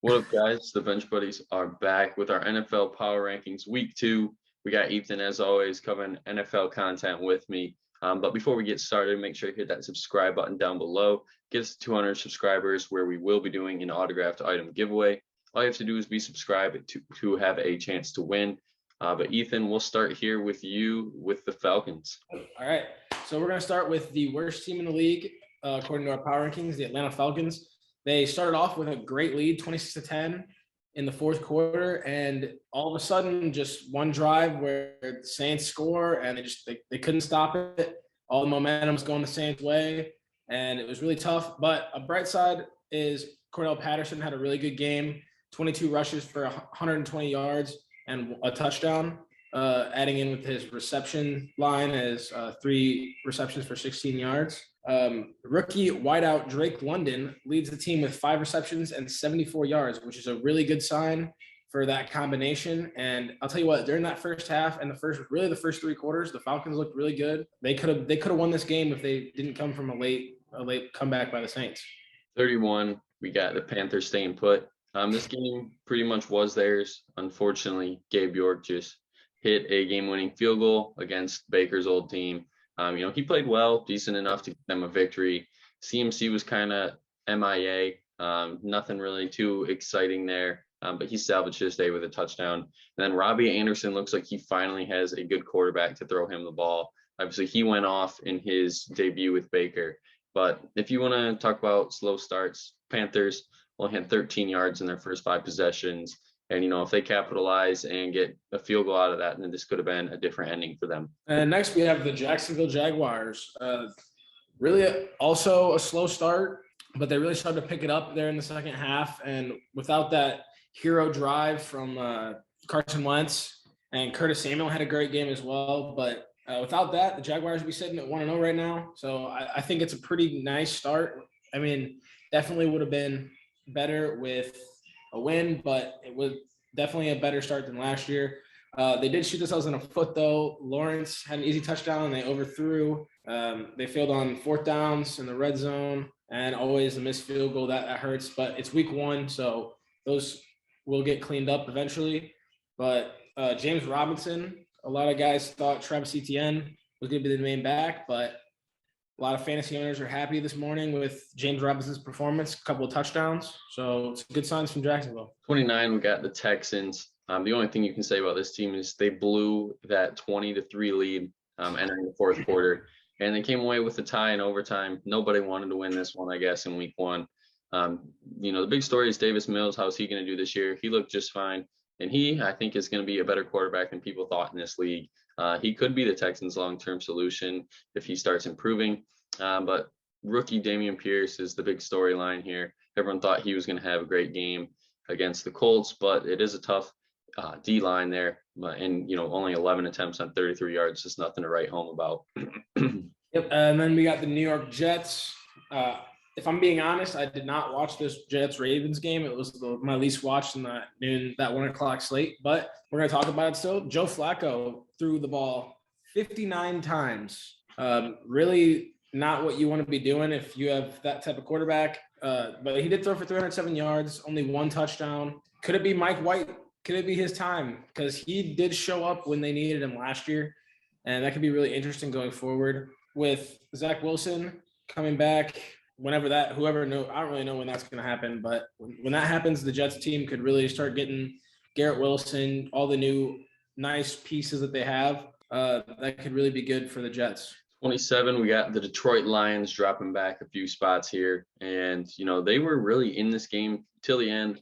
What up, guys? The Bench Buddies are back with our NFL Power Rankings Week 2. We got Ethan, as always, covering NFL content with me. But before we get started, make sure you hit that subscribe button down below. Get us to 200 subscribers, where we will be doing an autographed item giveaway. All you have to do is be subscribed to have a chance to win. But Ethan, we'll start here with you with the Falcons. All right. So we're going to start with the worst team in the league, according to our Power Rankings, the Atlanta Falcons. They started off with a great lead, 26-10 in the fourth quarter, and all of a sudden, just one drive where the Saints score, and they couldn't stop it. All the momentum's going the Saints' way, and it was really tough. But a bright side is Cordell Patterson had a really good game, 22 rushes for 120 yards and a touchdown, adding in with his reception line as 3 receptions for 16 yards. Rookie wideout Drake London leads the team with 5 receptions and 74 yards, which is a really good sign for that combination. And I'll tell you what, during that first half and the first 3 quarters, the Falcons looked really good. They could have won this game if they didn't come from a late comeback by the Saints. 31, we got the Panthers staying put. This game pretty much was theirs. Unfortunately, Gabe York just hit a game-winning field goal against Baker's old team. He played well, decent enough to get them a victory. CMC was kind of MIA, nothing really too exciting there, but he salvaged his day with a touchdown. And then Robbie Anderson looks like he finally has a good quarterback to throw him the ball. Obviously, he went off in his debut with Baker. But if you want to talk about slow starts, Panthers only had 13 yards in their first 5 possessions. And, if they capitalize and get a field goal out of that, then this could have been a different ending for them. And next we have the Jacksonville Jaguars. Really also a slow start, but they really started to pick it up there in the second half. And without that hero drive from Carson Wentz, and Curtis Samuel had a great game as well. But without that, the Jaguars would be sitting at 1-0 right now. So I think it's a pretty nice start. I mean, definitely would have been better with a win, but it was definitely a better start than last year. They did shoot themselves in the foot, though. Lawrence had an easy touchdown, and they overthrew. They failed on 4th downs in the red zone, and always a missed field goal. That hurts, but it's week 1, so those will get cleaned up eventually. But James Robinson, a lot of guys thought Travis Etienne was going to be the main back, but a lot of fantasy owners are happy this morning with James Robinson's performance, a couple of touchdowns. So it's good signs from Jacksonville. 29, we got the Texans. The only thing you can say about this team is they blew that 20-3 lead entering the fourth quarter, and they came away with a tie in overtime. Nobody wanted to win this one, I guess, in week 1. The big story is Davis Mills. How's he going to do this year? He looked just fine, and I think, is going to be a better quarterback than people thought in this league. He could be the Texans' long-term solution if he starts improving. But rookie Damien Pierce is the big storyline here. Everyone thought he was going to have a great game against the Colts, but it is a tough D-line there. And, only 11 attempts on 33 yards is nothing to write home about. Yep. And then we got the New York Jets. If I'm being honest, I did not watch this Jets-Ravens game. It was my least watched in that 1 o'clock slate, but we're going to talk about it still. Joe Flacco threw the ball 59 times. Really not what you want to be doing if you have that type of quarterback. But he did throw for 307 yards, only 1 touchdown. Could it be Mike White? Could it be his time? Because he did show up when they needed him last year, and that could be really interesting going forward. With Zach Wilson coming back, whoever knows, I don't really know when that's going to happen, but when that happens, the Jets team could really start getting Garrett Wilson, all the new nice pieces that they have. That could really be good for the Jets. 27, we got the Detroit Lions dropping back a few spots here. And, they were really in this game till the end.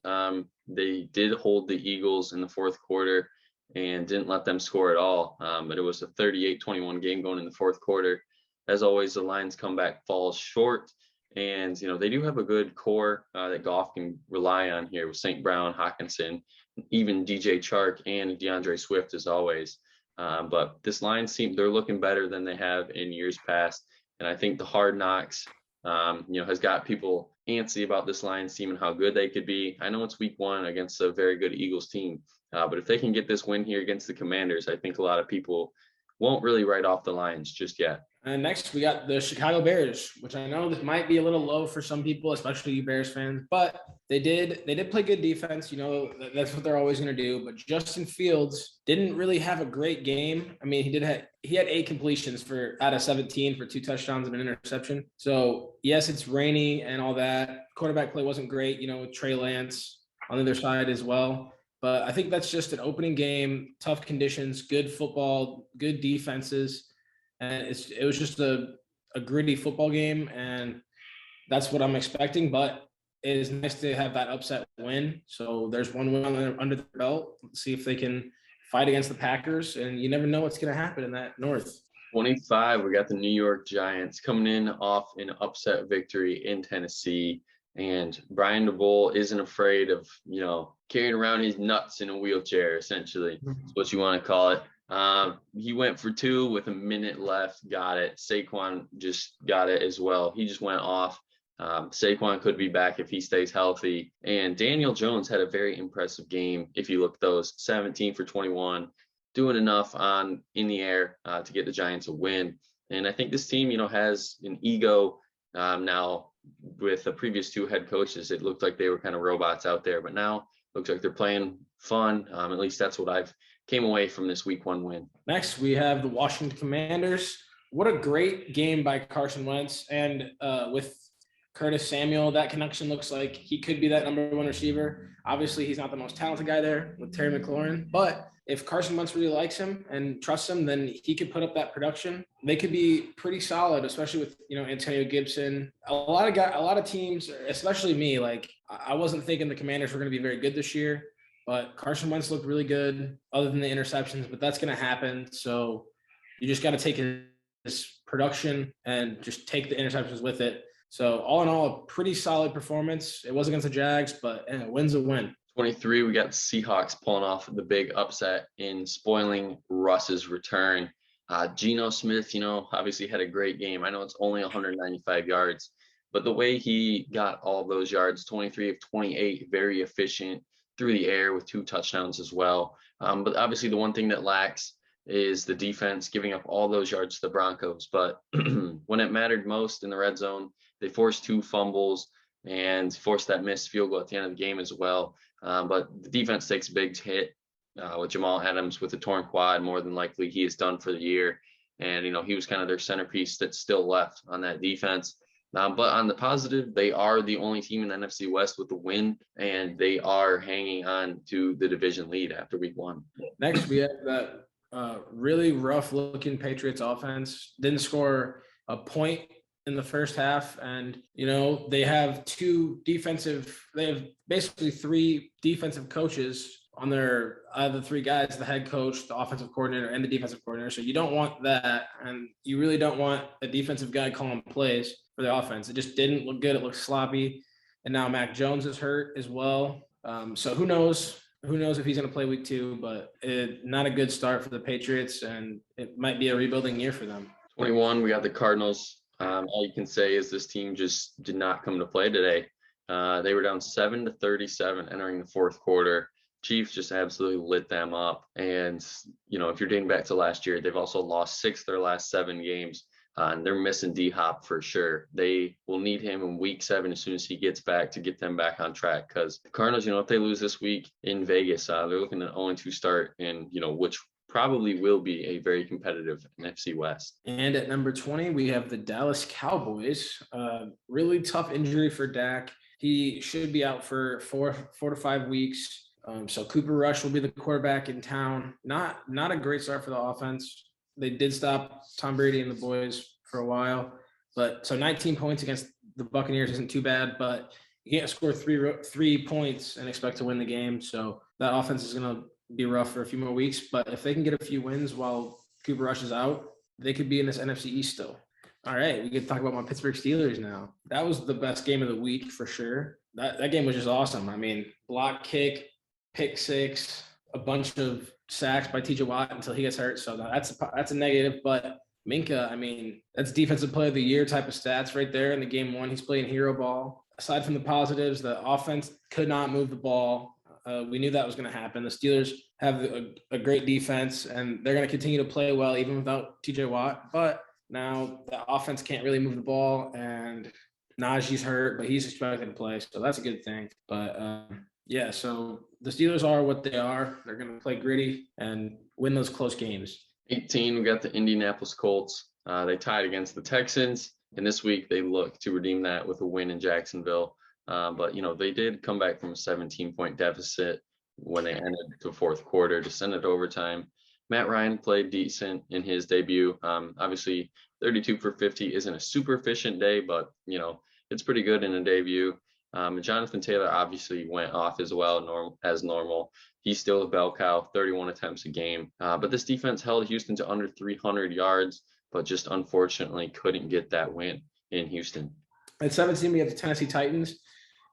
They did hold the Eagles in the fourth quarter and didn't let them score at all. But it was a 38-21 game going in the fourth quarter. As always, the Lions comeback falls short. And, they do have a good core that Goff can rely on here with St. Brown, Hawkinson, even DJ Chark and DeAndre Swift as always. But this Lions team, they're looking better than they have in years past. And I think the hard knocks, has got people antsy about this Lions team and how good they could be. I know it's week 1 against a very good Eagles team, but if they can get this win here against the Commanders, I think a lot of people won't really write off the Lions just yet. And next, we got the Chicago Bears, which I know this might be a little low for some people, especially you Bears fans, but they did play good defense. You know, that's what they're always going to do. But Justin Fields didn't really have a great game. I mean, he had 8 completions out of 17 for 2 touchdowns and an interception. So yes, it's rainy and all that. Quarterback play wasn't great, you know, with Trey Lance on the other side as well. But I think that's just an opening game, tough conditions, good football, good defenses. And it was just a gritty football game, and that's what I'm expecting. But it is nice to have that upset win. So there's one win under the belt. Let's see if they can fight against the Packers, and you never know what's going to happen in that North. 25, we got the New York Giants coming in off an upset victory in Tennessee. And Brian DeBoer isn't afraid of, you know, carrying around his nuts in a wheelchair, essentially. That's what you want to call it. He went for 2 with a minute left, got it. Saquon just got it as well. He just went off. Saquon could be back if he stays healthy. And Daniel Jones had a very impressive game. If you look at those, 17 for 21, doing enough in the air to get the Giants a win. And I think this team, you know, has an ego now. With the previous 2 head coaches, it looked like they were kind of robots out there, but now looks like they're playing fun. At least that's what I've came away from this week 1 win. Next, we have the Washington Commanders. What a great game by Carson Wentz. And with Curtis Samuel, that connection looks like he could be that number 1 receiver. Obviously, he's not the most talented guy there with Terry McLaurin, but if Carson Wentz really likes him and trusts him, then he could put up that production. They could be pretty solid, especially with, you know, Antonio Gibson. A lot of teams, especially me, like I wasn't thinking the Commanders were going to be very good this year, but Carson Wentz looked really good other than the interceptions, but that's going to happen. So you just got to take his production and just take the interceptions with it. So all in all, a pretty solid performance. It was against the Jags, but a win's a win. 23, we got the Seahawks pulling off the big upset in spoiling Russ's return. Geno Smith, you know, obviously had a great game. I know it's only 195 yards, but the way he got all those yards, 23 of 28, very efficient through the air with 2 touchdowns as well. But obviously the one thing that lacks is the defense giving up all those yards to the Broncos. But when it mattered most in the red zone, they forced 2 fumbles and forced that missed field goal at the end of the game as well. But the defense takes a big hit with Jamal Adams with a torn quad. More than likely he is done for the year. And, you know, he was kind of their centerpiece that's still left on that defense. But on the positive, they are the only team in the NFC West with a win, and they are hanging on to the division lead after week 1. Next, we have that really rough-looking Patriots offense. Didn't score a point in the first half, and you know they have basically 3 defensive coaches on their the 3 guys, the head coach, the offensive coordinator, and the defensive coordinator. So you don't want that, and you really don't want a defensive guy calling plays for the offense. It just didn't look good. It looked sloppy, and now Mac Jones is hurt as well. So who knows if he's going to play week 2, but not a good start for the Patriots, and it might be a rebuilding year for them. 21, we got the Cardinals. All you can say is this team just did not come to play today. They were down 7-37 entering the 4th quarter. Chiefs just absolutely lit them up. And, you know, if you're dating back to last year, they've also lost 6 of their last 7 games. And they're missing D-Hop for sure. They will need him in week 7 as soon as he gets back to get them back on track. Because the Cardinals, you know, if they lose this week in Vegas, they're looking at an 0-2 start, and, you know, which probably will be a very competitive NFC West. And at number 20, we have the Dallas Cowboys. Really tough injury for Dak. He should be out for 4 to 5 weeks. So Cooper Rush will be the quarterback in town. Not a great start for the offense. They did stop Tom Brady and the boys for a while. But so 19 points against the Buccaneers isn't too bad, but you can't score 3 points and expect to win the game. So that offense is going to be rough for a few more weeks, but if they can get a few wins while Cooper Rush is out, they could be in this NFC East still. All right, we could talk about my Pittsburgh Steelers now. That was the best game of the week for sure. That game was just awesome. I mean, block kick, pick 6, a bunch of sacks by TJ Watt until he gets hurt. So that's a negative, but Minka, I mean, that's defensive player of the year type of stats right there in the game 1. He's playing hero ball. Aside from the positives, the offense could not move the ball. We knew that was going to happen. The Steelers have a great defense, and they're going to continue to play well even without TJ Watt. But Now the offense can't really move the ball, and Najee's hurt, but he's expected to play, so that's a good thing. But yeah, so the Steelers are what they are. They're going to play gritty and win those close games. 18, we got the Indianapolis Colts. They tied against the Texans, and this week they look to redeem that with a win in Jacksonville. But, they did come back from a 17-point deficit when they ended the fourth quarter to send it to overtime. Matt Ryan played decent in his debut. Obviously, 32 for 50 isn't a super efficient day, but, it's pretty good in a debut. Jonathan Taylor obviously went off as well, as normal. He's still a bell cow, 31 attempts a game. But this defense held Houston to under 300 yards, but just unfortunately couldn't get that win in Houston. At 17, we have the Tennessee Titans.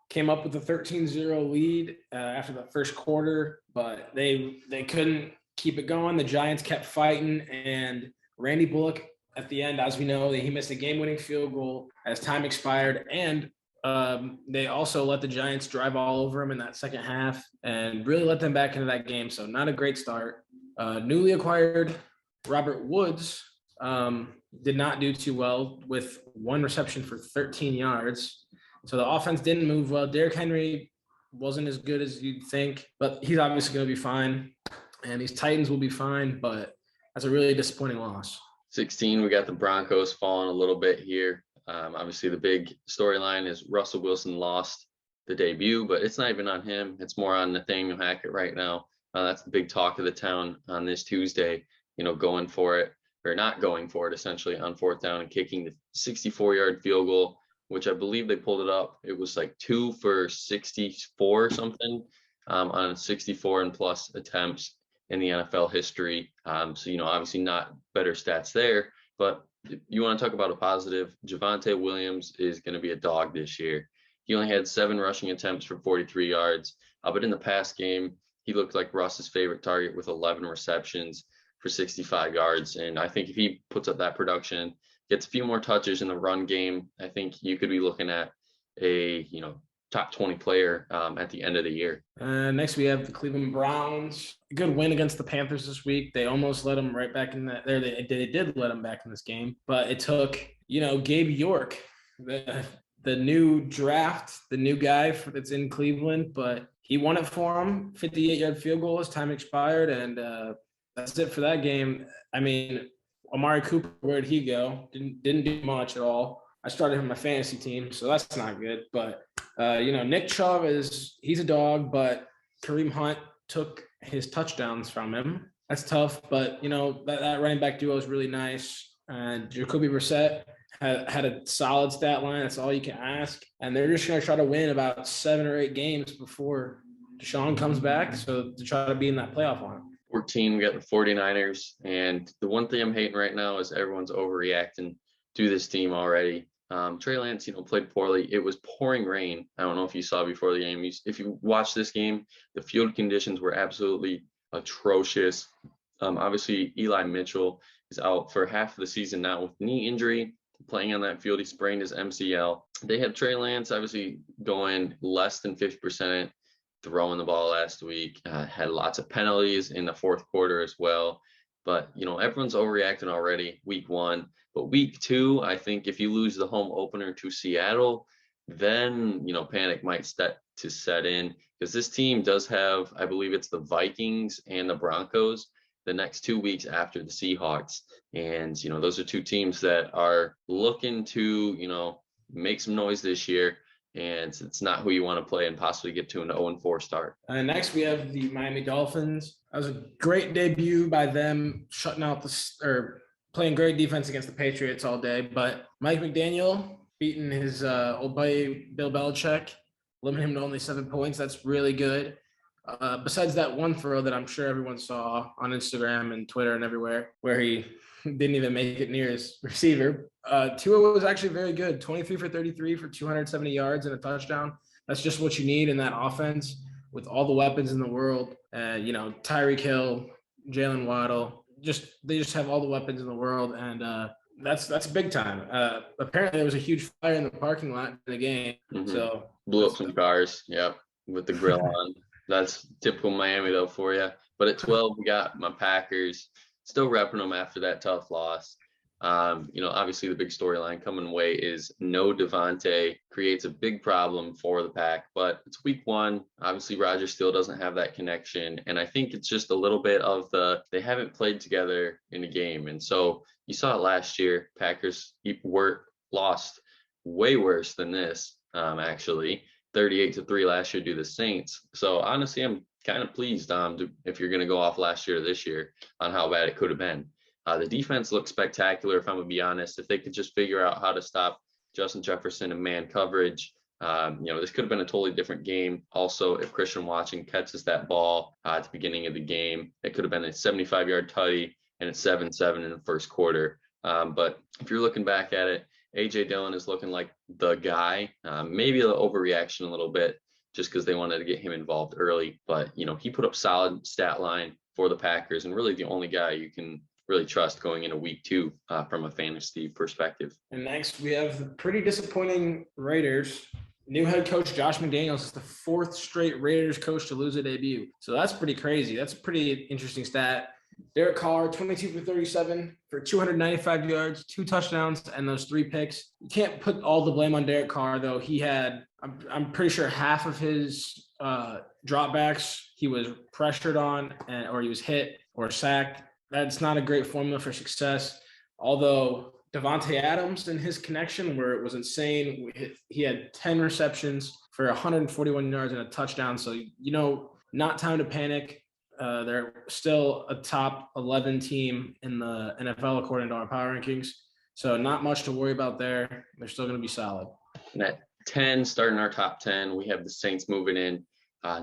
Came up with a 13-0 lead after the first quarter, but they couldn't keep it going. The Giants kept fighting, and Randy Bullock at the end, as we know, he missed a game-winning field goal as time expired, and they also let the Giants drive all over him in that second half and really let them back into that game. So not a great start. Newly acquired Robert Woods did not do too well with one reception for 13 yards. So the offense didn't move well. Derrick Henry wasn't as good as you'd think, but he's obviously going to be fine. And these Titans will be fine, but that's a really disappointing loss. 16, we got the Broncos falling a little bit here. Obviously, the big storyline is Russell Wilson lost the debut, but it's not even on him. It's more on Nathaniel Hackett right now. That's the big talk of the town on this Tuesday, going for it or not going for it, essentially on fourth down and kicking the 64-yard field goal, which I believe they pulled it up. It was like 2 for 64 or something on 64 and plus attempts in the NFL history. So, obviously not better stats there, but you want to talk about a positive. Javonte Williams is going to be a dog this year. He only had 7 rushing attempts for 43 yards, but in the past game, he looked like Russ's favorite target with 11 receptions for 65 yards. And I think if he puts up that production, gets a few more touches in the run game, I think you could be looking at a, top 20 player at the end of the year. Next, we have the Cleveland Browns. A good win against the Panthers this week. They almost let them right back in that. There, they did let them back in this game, but it took, Gabe York, the new draft, the new guy that's in Cleveland, but he won it for him. 58-yard field goal as time expired, and that's it for that game. I mean, Amari Cooper, where'd he go? Didn't do much at all. I started him on my fantasy team, so that's not good. But, Nick Chubb he's a dog, but Kareem Hunt took his touchdowns from him. That's tough, but, that running back duo is really nice. And Jacoby Brissett had a solid stat line. That's all you can ask. And they're just going to try to win about 7 or 8 games before Deshaun comes back, so to try to be in that playoff line. 14, we got the 49ers. And the one thing I'm hating right now is everyone's overreacting to this team already. Trey Lance, played poorly. It was pouring rain. I don't know if you saw before the game. If you watched this game, the field conditions were absolutely atrocious. Obviously, Eli Mitchell is out for half of the season now with knee injury. Playing on that field, he sprained his MCL. They had Trey Lance obviously going less than 50% throwing the ball last week. Had lots of penalties in the fourth quarter as well. But, everyone's overreacting already week 1. But week 2, I think if you lose the home opener to Seattle, then, panic might set in, because this team does have, I believe it's the Vikings and the Broncos the next 2 weeks after the Seahawks. And, those are 2 teams that are looking to, make some noise this year. And it's not who you want to play and possibly get to an 0-4 start. Next, we have the Miami Dolphins. That was a great debut by them, shutting out playing great defense against the Patriots all day. But Mike McDaniel beating his old buddy Bill Belichick, limiting him to only 7 points. That's really good. Besides that one throw that I'm sure everyone saw on Instagram and Twitter and everywhere, where he didn't even make it near his receiver. Tua was actually very good, 23 for 33 for 270 yards and a touchdown. That's just what you need in that offense with all the weapons in the world. Tyreek Hill, Jalen Waddle, they just have all the weapons in the world, and that's big time. Apparently, there was a huge fire in the parking lot in the game, so blew up some cars. Yep, with the grill on. That's typical Miami though for you. But at 12, we got my Packers. Still repping them after that tough loss. Obviously the big storyline coming away is no Javonte creates a big problem for the Pack, but it's week one. Obviously Rodgers still doesn't have that connection. And I think it's just a little bit of they haven't played together in a game. And so you saw it last year, Packers were lost way worse than this, actually 38-3 last year to the Saints. So honestly, I'm kind of pleased if you're going to go off last year to this year on how bad it could have been. The defense looked spectacular, if I'm going to be honest. If they could just figure out how to stop Justin Jefferson in man coverage, this could have been a totally different game. Also, if Christian Watson catches that ball at the beginning of the game, it could have been a 75-yard tutty, and it's 7-7 in the first quarter. But if you're looking back at it, A.J. Dillon is looking like the guy. Maybe an overreaction a little bit just because they wanted to get him involved early. But, he put up solid stat line for the Packers and really the only guy you can really trust going into week two from a fantasy perspective. And next we have the pretty disappointing Raiders. New head coach Josh McDaniels is the fourth straight Raiders coach to lose a debut. So that's pretty crazy. That's a pretty interesting stat. Derek Carr, 22 for 37 for 295 yards, 2 touchdowns, and those 3 picks. You can't put all the blame on Derek Carr, though. He had, I'm pretty sure, half of his dropbacks he was pressured on or he was hit or sacked. That's not a great formula for success. Although Davante Adams and his connection, where it was insane, he had 10 receptions for 141 yards and a touchdown. So, not time to panic. They're still a top 11 team in the NFL according to our power rankings. So not much to worry about there. They're still going to be solid. And at 10, starting our top 10, we have the Saints moving in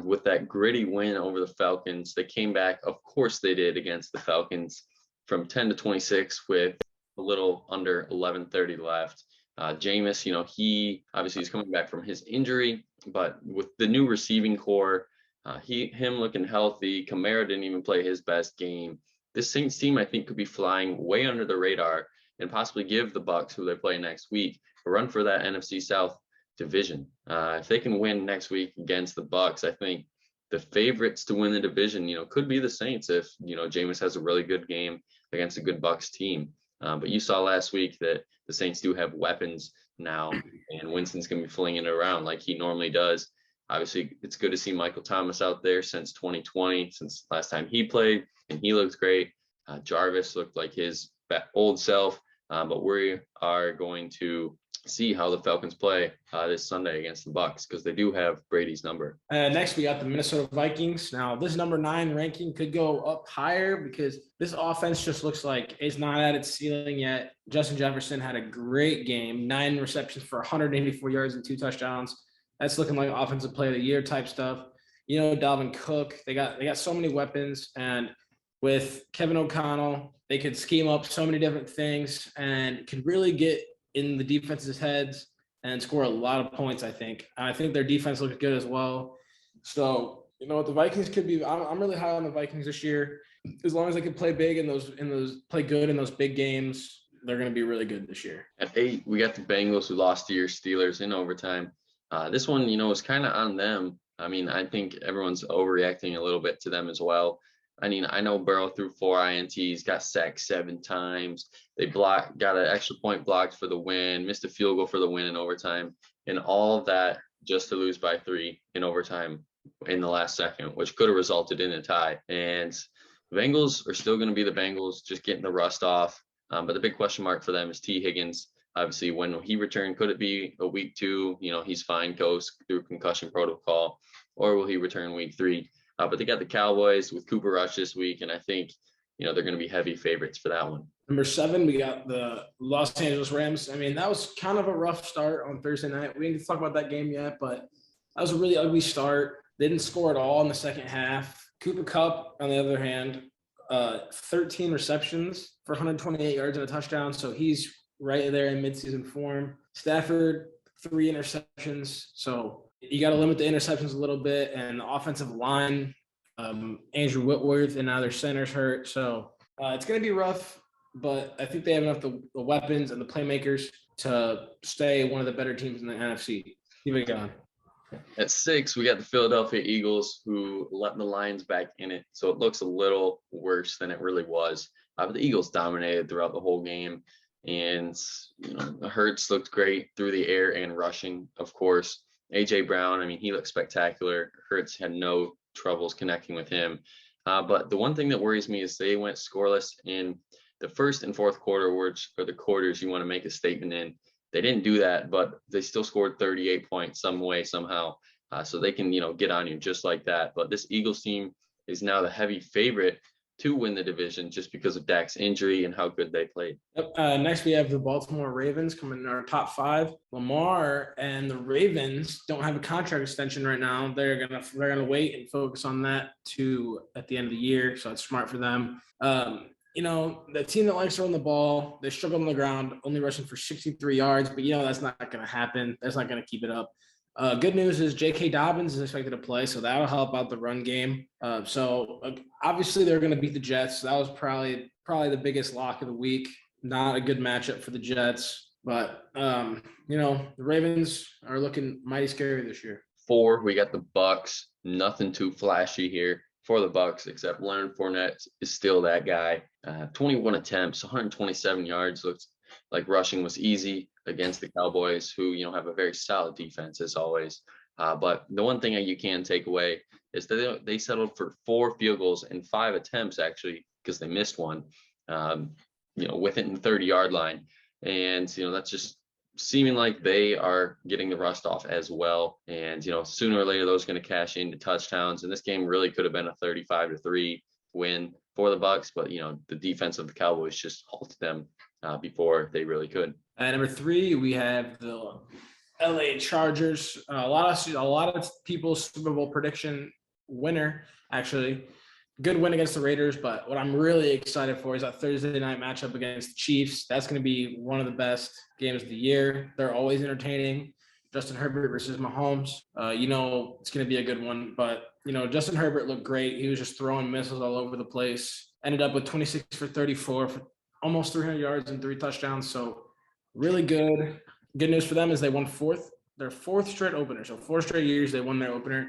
with that gritty win over the Falcons. They came back, of course they did, against the Falcons from 10-26 with a little under 11:30 left. Jameis, he obviously is coming back from his injury, but with the new receiving core, him looking healthy. Kamara didn't even play his best game. This Saints team, I think, could be flying way under the radar and possibly give the Bucs, who they play next week, a run for that NFC South division. If they can win next week against the Bucs, I think the favorites to win the division, could be the Saints if, Jameis has a really good game against a good Bucs team. But you saw last week that the Saints do have weapons now, and Winston's going to be flinging it around like he normally does. Obviously, it's good to see Michael Thomas out there since 2020, since last time he played, and he looked great. Jarvis looked like his old self, but we are going to see how the Falcons play this Sunday against the Bucs because they do have Brady's number. Next, we got the Minnesota Vikings. Now, this number 9 ranking could go up higher because this offense just looks like it's not at its ceiling yet. Justin Jefferson had a great game, 9 receptions for 184 yards and 2 touchdowns. That's looking like offensive play of the year type stuff. Dalvin Cook, they got so many weapons, and with Kevin O'Connell, they could scheme up so many different things and could really get in the defense's heads and score a lot of points, I think. I think their defense looks good as well. So, the Vikings could be – I'm really high on the Vikings this year. As long as they can play big play good in those big games, they're going to be really good this year. At 8, we got the Bengals, who lost to your Steelers in overtime. This one, is kind of on them. I mean, I think everyone's overreacting a little bit to them as well. I mean, I know Burrow threw 4 INTs, got sacked 7 times. They got an extra point blocked for the win, missed a field goal for the win in overtime, and all of that just to lose by 3 in overtime in the last second, which could have resulted in a tie. And the Bengals are still going to be the Bengals, just getting the rust off. But the big question mark for them is T. Higgins. Obviously, when he returned, could it be a week 2? He's fine, goes through concussion protocol, or will he return week 3? But they got the Cowboys with Cooper Rush this week, and I think, they're going to be heavy favorites for that one. Number 7, we got the Los Angeles Rams. I mean, that was kind of a rough start on Thursday night. We didn't talk about that game yet, but that was a really ugly start. They didn't score at all in the second half. Cooper Kupp, on the other hand, 13 receptions for 128 yards and a touchdown, so he's right there in midseason form. Stafford, 3 interceptions. So you got to limit the interceptions a little bit. And the offensive line, Andrew Whitworth, and now their center's hurt. So it's going to be rough, but I think they have enough the weapons and the playmakers to stay one of the better teams in the NFC. Keep it going. At 6, we got the Philadelphia Eagles, who let the Lions back in it. So it looks a little worse than it really was. But the Eagles dominated throughout the whole game. And, the Hurts looked great through the air and rushing, of course. A.J. Brown, I mean, he looked spectacular. Hurts had no troubles connecting with him. But the one thing that worries me is they went scoreless in the first and fourth quarter, which are the quarters you want to make a statement in. They didn't do that, but they still scored 38 points some way, somehow. So they can, get on you just like that. But this Eagles team is now the heavy favorite to win the division just because of Dak's injury and how good they played. Next, we have the Baltimore Ravens coming in our top 5. Lamar and the Ravens don't have a contract extension right now. They're gonna wait and focus on that at the end of the year. So it's smart for them. The team that likes to run the ball, they struggle on the ground, only rushing for 63 yards. But that's not going to happen. That's not going to keep it up. Good news is J.K. Dobbins is expected to play, so that'll help out the run game. Obviously they're going to beat the Jets. That was probably the biggest lock of the week. Not a good matchup for the Jets, but the Ravens are looking mighty scary this year. 4, we got the Bucks. Nothing too flashy here for the Bucks, except Leonard Fournette is still that guy. 21 attempts, 127 yards. Looks like rushing was easy against the Cowboys, who have a very solid defense as always. But the one thing that you can take away is that they settled for 4 field goals and 5 attempts actually, because they missed one. Within the 30-yard line, and that's just seeming like they are getting the rust off as well. And sooner or later those are going to cash into touchdowns, and this game really could have been a 35-3 win for the Bucks, but the defense of the Cowboys just halted them before they really could. At number 3, we have the LA Chargers. A lot of people's Super Bowl prediction winner, actually. Good win against the Raiders, but what I'm really excited for is that Thursday night matchup against the Chiefs. That's going to be one of the best games of the year. They're always entertaining. Justin Herbert versus Mahomes. It's going to be a good one, but Justin Herbert looked great. He was just throwing missiles all over the place. Ended up with 26 for 34 for almost 300 yards and 3 touchdowns. So really good. Good news for them is they won their 4th straight opener. So 4 straight years they won their opener.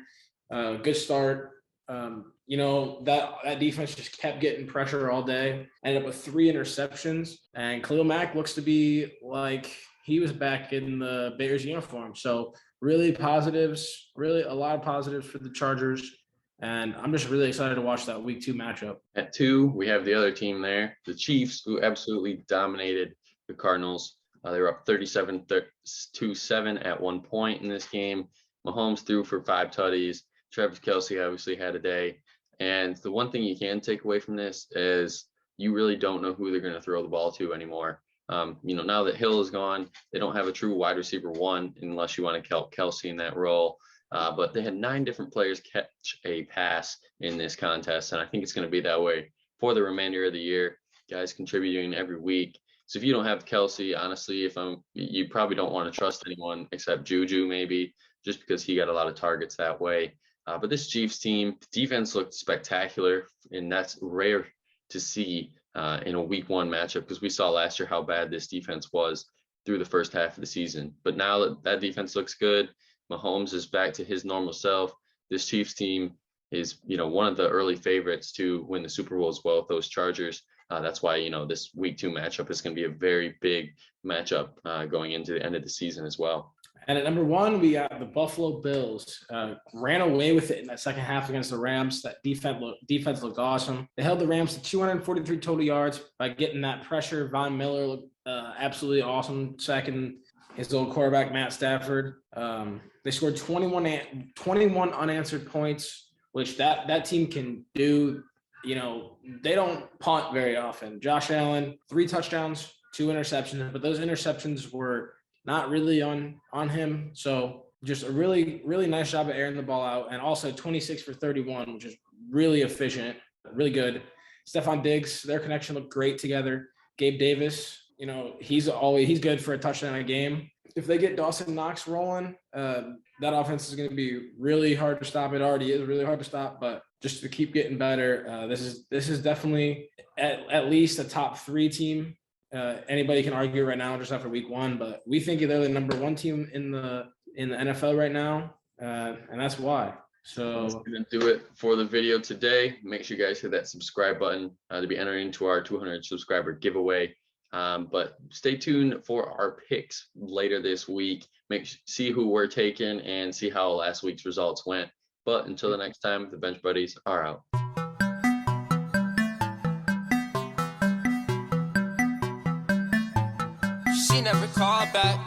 Good start. That defense just kept getting pressure all day. Ended up with 3 interceptions, and Khalil Mack looks to be like he was back in the Bears uniform. So really positives, really a lot of positives for the Chargers. And I'm just really excited to watch that week 2 matchup. At 2, we have the other team there, the Chiefs, who absolutely dominated the Cardinals. They were up 37-7 at one point in this game. Mahomes threw for 5 tutties. Travis Kelce obviously had a day. And the one thing you can take away from this is you really don't know who they're going to throw the ball to anymore. Now that Hill is gone, they don't have a true wide receiver 1 unless you want to count Kelce in that role. But they had 9 different players catch a pass in this contest, and I think it's going to be that way for the remainder of the year. Guys contributing every week. So if you don't have Kelce, honestly, you probably don't want to trust anyone except Juju maybe, just because he got a lot of targets that way. But this Chiefs team, defense looked spectacular, and that's rare to see in a week 1 matchup, because we saw last year how bad this defense was through the first half of the season. But now that defense looks good, Mahomes is back to his normal self. This Chiefs team is, one of the early favorites to win the Super Bowl as well with those Chargers. That's why, this week 2 matchup is going to be a very big matchup going into the end of the season as well. And at number 1, we got the Buffalo Bills. Ran away with it in that second half against the Rams. That defense looked awesome. They held the Rams to 243 total yards by getting that pressure. Von Miller looked absolutely awesome, sacking his old quarterback, Matt Stafford. They scored 21 unanswered points, which that team can do. They don't punt very often. Josh Allen, 3 touchdowns, 2 interceptions, but those interceptions were not really on him. So just a really, really nice job of airing the ball out. And also 26 for 31, which is really efficient, really good. Stephon Diggs, their connection looked great together. Gabe Davis, he's good for a touchdown a game. If they get Dawson Knox rolling, that offense is going to be really hard to stop. It already is really hard to stop, but just to keep getting better. This is definitely at least a top 3 team. Anybody can argue right now just after week 1, but we think they're the number 1 team in the NFL right now, and that's why. So that's going to do it for the video today. Make sure you guys hit that subscribe button to be entered into our 200 subscriber giveaway. But stay tuned for our picks later this week. See who we're taking and see how last week's results went. But until the next time, the Bench Buddies are out. She never called back.